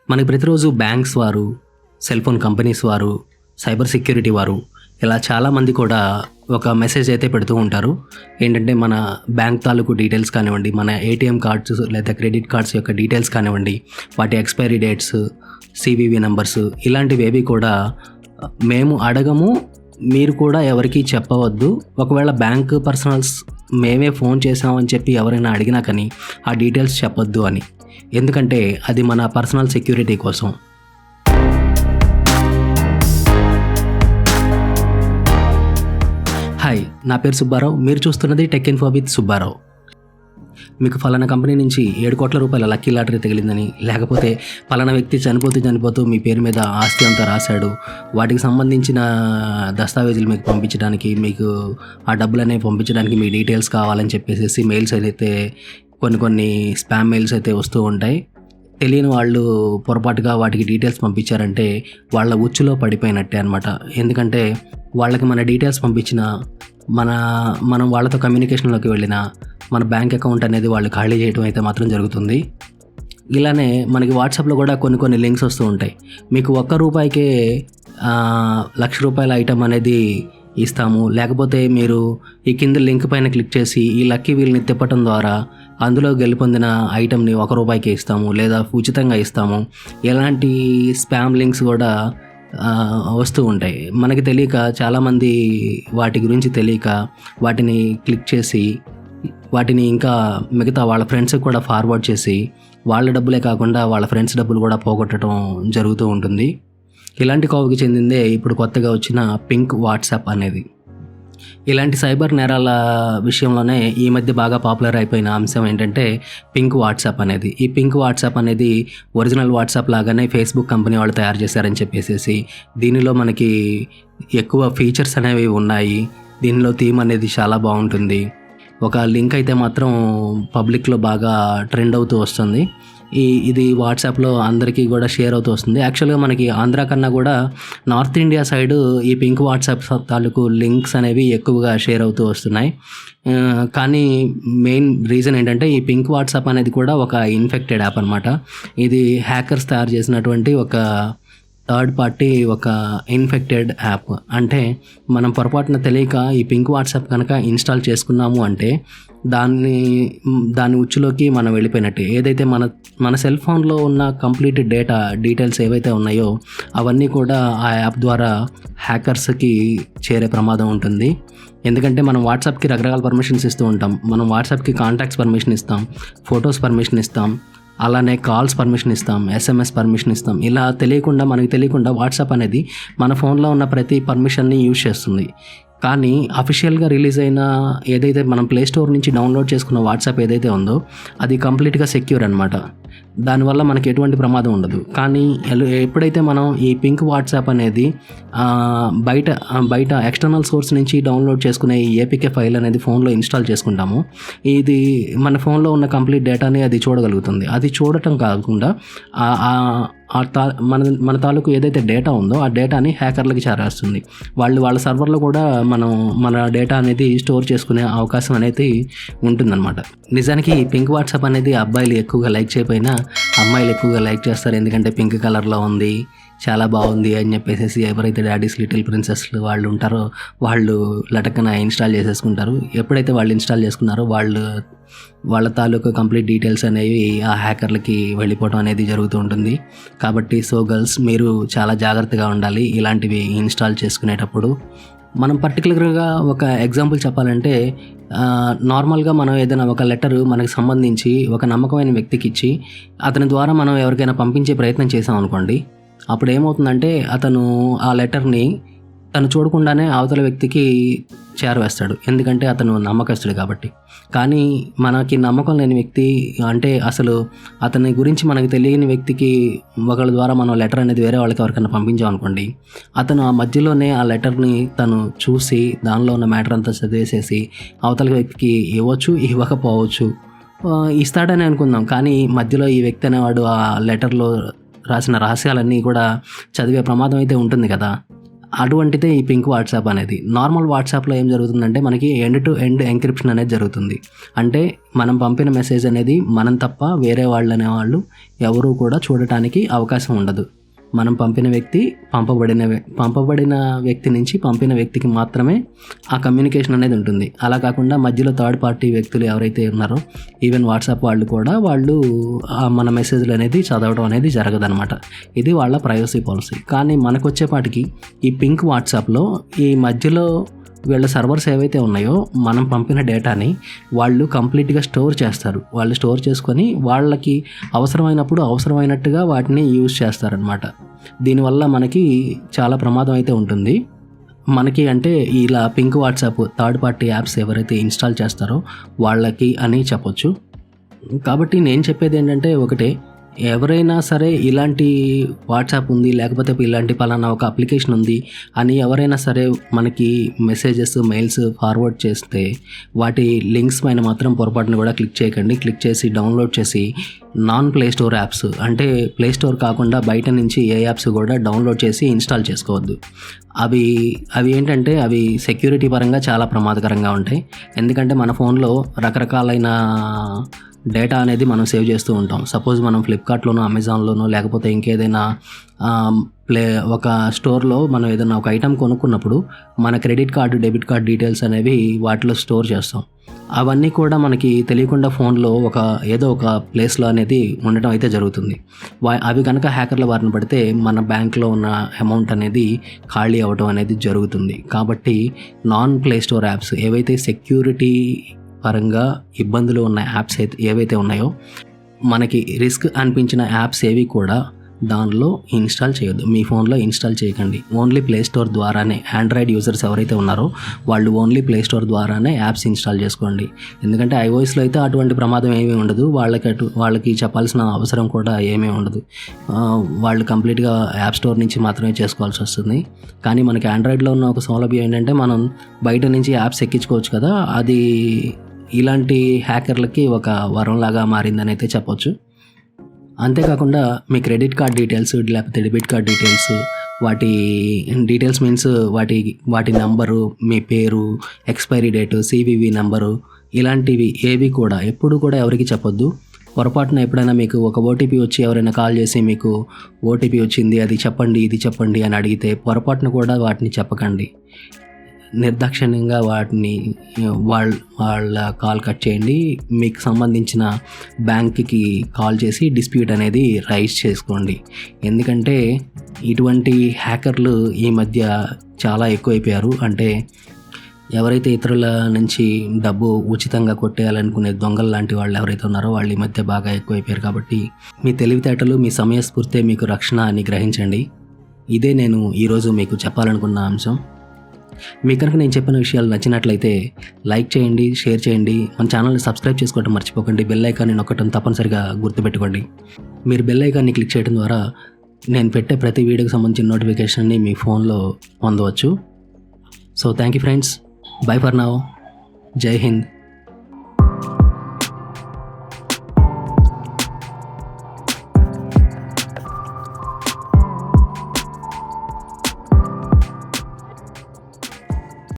మనకి ప్రతిరోజు బ్యాంక్స్ వారు, సెల్ ఫోన్ కంపెనీస్ వారు, సైబర్ సెక్యూరిటీ వారు ఇలా చాలామంది కూడా ఒక మెసేజ్ అయితే పెడుతూ ఉంటారు. ఏంటంటే మన బ్యాంక్ తాలూకు డీటెయిల్స్ కానివ్వండి, మన ఏటీఎం కార్డ్స్ లేదా క్రెడిట్ కార్డ్స్ యొక్క డీటెయిల్స్ కానివ్వండి, వాటి ఎక్స్పైరీ డేట్స్, సివివి నెంబర్స్ ఇలాంటివేవి కూడా మేము అడగము, మీరు కూడా ఎవరికీ చెప్పవద్దు. ఒకవేళ బ్యాంక్ పర్సనల్స్ మేమే ఫోన్ చేసామని చెప్పి ఎవరైనా అడిగినా కానీ ఆ డీటెయిల్స్ చెప్పొద్దు అని. ఎందుకంటే అది మన పర్సనల్ సెక్యూరిటీ కోసం. హాయ్, నా పేరు సుబ్బారావు. మీరు చూస్తున్నది టెక్ ఇన్ఫో విత్ సుబ్బారావు. మీకు ఫలానా కంపెనీ నుంచి 7 కోట్ల రూపాయల లక్కీ లాటరీ తగిలిందని, లేకపోతే ఫలానా వ్యక్తి చనిపోతూ మీ పేరు మీద ఆస్తి అంతా రాశాడు, వాటికి సంబంధించిన దస్తావేజులు మీకు పంపించడానికి, మీకు ఆ డబ్బులు అనేవి పంపించడానికి మీ డీటెయిల్స్ కావాలని చెప్పేసి మెయిల్స్ అయితే కొన్ని స్పామ్ మెయిల్స్ అయితే వస్తూ ఉంటాయి. తెలియని వాళ్ళు పొరపాటుగా వాటికి డీటెయిల్స్ పంపించారంటే వాళ్ళ ఉచ్చులో పడిపోయినట్టే అనమాట. ఎందుకంటే వాళ్ళకి మన డీటెయిల్స్ పంపించిన, మనం వాళ్ళతో కమ్యూనికేషన్లోకి వెళ్ళిన మన బ్యాంక్ అకౌంట్ అనేది వాళ్ళు ఖాళీ చేయడం అయితే మాత్రం జరుగుతుంది. ఇలానే మనకి వాట్సాప్లో కూడా కొన్ని లింక్స్ వస్తూ ఉంటాయి. మీకు ₹1 ₹1,00,000 ఐటమ్ అనేది ఇస్తాము, లేకపోతే మీరు ఈ కింద లింక్ పైన క్లిక్ చేసి ఈ లక్కీ వీల్ని తిప్పటం ద్వారా అందులో గెలుపొందిన ఐటమ్ని ₹1 ఇస్తాము, లేదా ఉచితంగా ఇస్తాము. ఇలాంటి స్పామ్ లింక్స్ కూడా వస్తూ ఉంటాయి. మనకి తెలియక చాలామంది వాటి గురించి తెలియక వాటిని క్లిక్ చేసి వాటిని ఇంకా మిగతా వాళ్ళ ఫ్రెండ్స్కి కూడా ఫార్వర్డ్ చేసి వాళ్ళ డబ్బులే కాకుండా వాళ్ళ ఫ్రెండ్స్ డబ్బులు కూడా పోగొట్టడం జరుగుతూ ఉంటుంది. ఇలాంటి కోవకి చెందిందే ఇప్పుడు కొత్తగా వచ్చిన పింక్ వాట్సాప్ అనేది. ఇలాంటి సైబర్ నేరాల విషయంలోనే ఈ మధ్య బాగా పాపులర్ అయిపోయిన అంశం ఏంటంటే పింక్ వాట్సాప్ అనేది. ఈ పింక్ వాట్సాప్ అనేది ఒరిజినల్ వాట్సాప్ లాగానే ఫేస్బుక్ కంపెనీ వాళ్ళు తయారు చేశారని చెప్పేసి, దీనిలో మనకి ఎక్కువ ఫీచర్స్ అనేవి ఉన్నాయి, దీనిలో థీమ్ అనేది చాలా బాగుంటుంది. ఒక లింక్ అయితే మాత్రం పబ్లిక్లో బాగా ట్రెండ్ అవుతూ వస్తుంది. ఇది వాట్సాప్లో అందరికీ కూడా షేర్ అవుతూ వస్తుంది. యాక్చువల్గా మనకి ఆంధ్ర కన్నా కూడా నార్త్ ఇండియా సైడు ఈ పింక్ వాట్సాప్ తాలూకు లింక్స్ అనేవి ఎక్కువగా షేర్ అవుతూ వస్తున్నాయి. కానీ మెయిన్ రీజన్ ఏంటంటే ఈ పింక్ వాట్సాప్ అనేది కూడా ఒక ఇన్ఫెక్టెడ్ యాప్ అనమాట. ఇది హ్యాకర్స్ తయారు చేసినటువంటి ఒక థర్డ్ పార్టీ, ఒక ఇన్ఫెక్టెడ్ యాప్. అంటే మనం పొరపాటున తెలియక ఈ పింక్ వాట్సాప్ కనుక ఇన్స్టాల్ చేసుకున్నాము అంటే దాని ఉచ్చులోకి మనం వెళ్ళిపోయినట్టే. ఏదైతే మన సెల్ ఫోన్లో ఉన్న కంప్లీట్ డీటెయిల్స్ ఏవైతే ఉన్నాయో అవన్నీ కూడా ఆ యాప్ ద్వారా హ్యాకర్స్కి చేరే ప్రమాదం ఉంటుంది. ఎందుకంటే మనం వాట్సాప్కి రకరకాల పర్మిషన్స్ ఇస్తూ ఉంటాం. మనం వాట్సాప్కి కాంటాక్ట్స్ పర్మిషన్ ఇస్తాం, ఫొటోస్ పర్మిషన్ ఇస్తాం, అలానే కాల్స్ పర్మిషన్ ఇస్తాం, SMS పర్మిషన్ ఇస్తాం. ఇలా మనకి తెలియకుండా వాట్సాప్ అనేది మన ఫోన్లో ఉన్న ప్రతి పర్మిషన్ని యూజ్ చేస్తుంది. కానీ అఫీషియల్గా రిలీజ్ అయిన ఏదైతే మనం ప్లే స్టోర్ నుంచి డౌన్లోడ్ చేసుకున్న వాట్సాప్ ఏదైతే ఉందో అది కంప్లీట్గా సెక్యూర్ అనమాట. దానివల్ల మనకి ఎటువంటి ప్రమాదం ఉండదు. కానీ ఎప్పుడైతే మనం ఈ పింక్ వాట్సాప్ అనేది బయట ఎక్స్టర్నల్ సోర్స్ నుంచి డౌన్లోడ్ చేసుకునే ఈ ఏపీకే ఫైల్ అనేది ఫోన్లో ఇన్స్టాల్ చేసుకుంటాము, ఇది మన ఫోన్లో ఉన్న కంప్లీట్ డేటాని అది చూడగలుగుతుంది. అది చూడటం కాకుండా మన తాలూకు ఏదైతే డేటా ఉందో ఆ డేటాని హ్యాకర్లకి చేరేస్తుంది. వాళ్ళ సర్వర్లో కూడా మన డేటా అనేది స్టోర్ చేసుకునే అవకాశం అనేది ఉంటుందన్నమాట. నిజానికి పింక్ వాట్సాప్ అనేది అబ్బాయిలు ఎక్కువగా లైక్ చేయకపోయినా అమ్మాయిలు ఎక్కువగా లైక్ చేస్తారు. ఎందుకంటే పింక్ కలర్లో ఉంది, చాలా బాగుంది అని చెప్పేసి ఎవరైతే డాడీస్ లిటిల్ ప్రిన్సెస్లు వాళ్ళు ఉంటారో వాళ్ళు లటకన ఇన్స్టాల్ చేసేసుకుంటారు. ఎప్పుడైతే వాళ్ళు ఇన్స్టాల్ చేసుకున్నారో వాళ్ళ తాలూకు కంప్లీట్ డీటెయిల్స్ అనేవి ఆ హ్యాకర్లకి వెళ్ళిపోవడం అనేది జరుగుతూ ఉంటుంది. కాబట్టి గర్ల్స్, మీరు చాలా జాగ్రత్తగా ఉండాలి ఇలాంటివి ఇన్స్టాల్ చేసుకునేటప్పుడు. మనం పర్టికులర్గా ఒక ఎగ్జాంపుల్ చెప్పాలంటే, నార్మల్గా మనం ఏదైనా ఒక లెటర్ మనకు సంబంధించి ఒక నమ్మకమైన వ్యక్తికి ఇచ్చి అతని ద్వారా మనం ఎవరికైనా పంపించే ప్రయత్నం చేసాం అనుకోండి, అప్పుడు ఏమవుతుందంటే అతను ఆ లెటర్ని తను చూడకుండానే అవతల వ్యక్తికి చేరవేస్తాడు. ఎందుకంటే అతను నమ్మకస్తుడు కాబట్టి. కానీ మనకి నమ్మకం లేని వ్యక్తి, అంటే అసలు అతని గురించి మనకు తెలియని వ్యక్తికి ఒకళ్ళ ద్వారా మనం లెటర్ అనేది వేరే వాళ్ళకి ఎవరికైనా పంపించామనుకోండి, అతను ఆ మధ్యలోనే ఆ లెటర్ని తను చూసి దానిలో ఉన్న మ్యాటర్ అంతా చదివేసేసి అవతల వ్యక్తికి ఇవ్వచ్చు, ఇవ్వకపోవచ్చు, ఇస్తాడని అనుకుందాం. కానీ మధ్యలో ఈ వ్యక్తి అనేవాడు ఆ లెటర్లో రాసిన రహస్యాలన్నీ కూడా చదివే ప్రమాదం అయితే ఉంటుంది కదా. అటువంటిదే ఈ పింక్ వాట్సాప్ అనేది. నార్మల్ వాట్సాప్లో ఏం జరుగుతుందంటే మనకి ఎండ్ టు ఎండ్ ఎంక్రిప్షన్ అనేది జరుగుతుంది. అంటే మనం పంపిన మెసేజ్ అనేది మనం తప్ప వేరే వాళ్ళు అనేవాళ్ళు ఎవరూ కూడా చూడటానికి అవకాశం ఉండదు. మనం పంపిన వ్యక్తి పంపబడిన వ్యక్తి నుంచి పంపిన వ్యక్తికి మాత్రమే ఆ కమ్యూనికేషన్ అనేది ఉంటుంది. అలా కాకుండా మధ్యలో థర్డ్ పార్టీ వ్యక్తులు ఎవరైతే ఉన్నారో ఈవెన్ వాట్సాప్ వాళ్ళు కూడా మన మెసేజ్లు అనేది చదవడం అనేది జరగదనమాట. ఇది వాళ్ళ ప్రైవసీ పాలసీ. కానీ మనకు వచ్చేపాటికి ఈ పింక్ వాట్సాప్లో ఈ మధ్యలో వీళ్ళ సర్వర్స్ ఏవైతే ఉన్నాయో మనం పంపిన డేటాని వాళ్ళు కంప్లీట్గా స్టోర్ చేస్తారు. వాళ్ళు స్టోర్ చేసుకొని వాళ్ళకి అవసరమైనట్టుగా వాటిని యూజ్ చేస్తారనమాట. దీనివల్ల మనకి చాలా ప్రమాదం అయితే ఉంటుంది. మనకి అంటే ఇలా pink WhatsApp third party apps ఎవరైతే ఇన్స్టాల్ చేస్తారో వాళ్ళకి అని చెప్పొచ్చు. కాబట్టి నేను చెప్పేది ఏంటంటే ఒకటే, ఎవరైనా సరే ఇలాంటి వాట్సాప్ ఉంది లేకపోతే ఇలాంటి పలానా ఒక అప్లికేషన్ ఉంది అని ఎవరైనా సరే మనకి మెసేజెస్ మెయిల్స్ ఫార్వర్డ్ చేస్తే వాటి లింక్స్ పైన మాత్రం పొరపాటును కూడా క్లిక్ చేయకండి. క్లిక్ చేసి డౌన్లోడ్ చేసి నాన్ ప్లే స్టోర్ యాప్స్ అంటే ప్లే స్టోర్ కాకుండా బయట నుంచి ఏ యాప్స్ కూడా డౌన్లోడ్ చేసి ఇన్స్టాల్ చేసుకోవద్దు. అవి ఏంటంటే అవి సెక్యూరిటీ పరంగా చాలా ప్రమాదకరంగా ఉంటాయి. ఎందుకంటే మన ఫోన్లో రకరకాలైన డేటా అనేది మనం సేవ్ చేస్తూ ఉంటాం. సపోజ్ మనం ఫ్లిప్కార్ట్లోనో అమెజాన్లోనో లేకపోతే ఇంకేదైనా ఒక స్టోర్లో మనం ఏదైనా ఒక ఐటెం కొనుక్కున్నప్పుడు మన credit card debit card details అనేవి వాటిలో స్టోర్ చేస్తాం. అవన్నీ కూడా మనకి తెలియకుండా ఫోన్లో ఏదో ఒక ప్లేస్లో అనేది ఉండటం అయితే జరుగుతుంది. అవి కనుక హ్యాకర్ల బారిన పడితే మన బ్యాంక్లో ఉన్న అమౌంట్ అనేది ఖాళీ అవ్వడం అనేది జరుగుతుంది. కాబట్టి నాన్ ప్లే స్టోర్ యాప్స్ ఏవైతే సెక్యూరిటీ పరంగా ఇబ్బందులు ఉన్న యాప్స్ ఏవైతే ఉన్నాయో మనకి రిస్క్ అనిపించిన యాప్స్ ఏవి కూడా దానిలో ఇన్స్టాల్ చేయొద్దు. మీ ఫోన్లో ఇన్స్టాల్ చేయకండి. ఓన్లీ ప్లే స్టోర్ ద్వారానే ఆండ్రాయిడ్ యూజర్స్ ఎవరైతే ఉన్నారో వాళ్ళు ఓన్లీ ప్లే స్టోర్ ద్వారానే యాప్స్ ఇన్స్టాల్ చేసుకోండి. ఎందుకంటే ఐఓఎస్లో అయితే అటువంటి ప్రమాదం ఏమీ ఉండదు. వాళ్ళకి చెప్పాల్సిన అవసరం కూడా ఏమీ ఉండదు. వాళ్ళు కంప్లీట్గా యాప్ స్టోర్ నుంచి మాత్రమే చేసుకోవాల్సి వస్తుంది. కానీ మనకి ఆండ్రాయిడ్లో ఉన్న ఒక సౌలభ్యం ఏంటంటే మనం బయట నుంచి యాప్స్ ఎక్కించుకోవచ్చు కదా. అది ఇలాంటి హ్యాకర్లకి ఒక వరంలాగా మారిందని అయితే చెప్పొచ్చు. అంతేకాకుండా మీ క్రెడిట్ కార్డ్ డీటెయిల్స్ లేకపోతే డెబిట్ కార్డ్ డీటెయిల్స్ వాటి డీటెయిల్స్ మీన్స్ వాటి నంబరు, మీ పేరు, ఎక్స్పైరీ డేటు, సివివి నంబరు ఇలాంటివి ఏవి కూడా ఎప్పుడు కూడా ఎవరికి చెప్పొద్దు. పొరపాటున ఎప్పుడైనా మీకు ఒక ఓటీపీ వచ్చి ఎవరైనా కాల్ చేసి మీకు ఓటీపీ వచ్చింది అది చెప్పండి ఇది చెప్పండి అని అడిగితే పొరపాటున కూడా వాటిని చెప్పకండి. నిర్దాక్షిణ్యంగా వాటిని వాళ్ళ కాల్ కట్ చేయండి. మీకు సంబంధించిన బ్యాంక్కి కాల్ చేసి డిస్ప్యూట్ అనేది రైజ్ చేసుకోండి. ఎందుకంటే ఇటువంటి హ్యాకర్లు ఈ మధ్య చాలా ఎక్కువైపోయారు. అంటే ఎవరైతే ఇతరుల నుంచి డబ్బు ఉచితంగా కొట్టేయాలనుకునే దొంగలు లాంటి వాళ్ళు ఎవరైతే ఉన్నారో వాళ్ళు ఈ మధ్య బాగా ఎక్కువైపోయారు. కాబట్టి మీ తెలివితేటలు మీ సమయస్ఫూర్తే మీకు రక్షణ అని గ్రహించండి. ఇదే నేను ఈరోజు మీకు చెప్పాలనుకున్న అంశం. మీకు కనుక నేను చెప్పిన విషయాలు నచ్చినట్లయితే లైక్ చేయండి, షేర్ చేయండి, మన ఛానల్ని సబ్స్క్రైబ్ చేసుకోవడం మర్చిపోకండి. బెల్ ఐకాన్ని నొక్కడం తప్పనిసరిగా గుర్తుపెట్టుకోండి. మీరు బెల్ ఐకాన్ని క్లిక్ చేయడం ద్వారా నేను పెట్టే ప్రతి వీడియోకి సంబంధించిన నోటిఫికేషన్ని మీ ఫోన్లో పొందవచ్చు. So thank you friends. By for now. జై హింద్.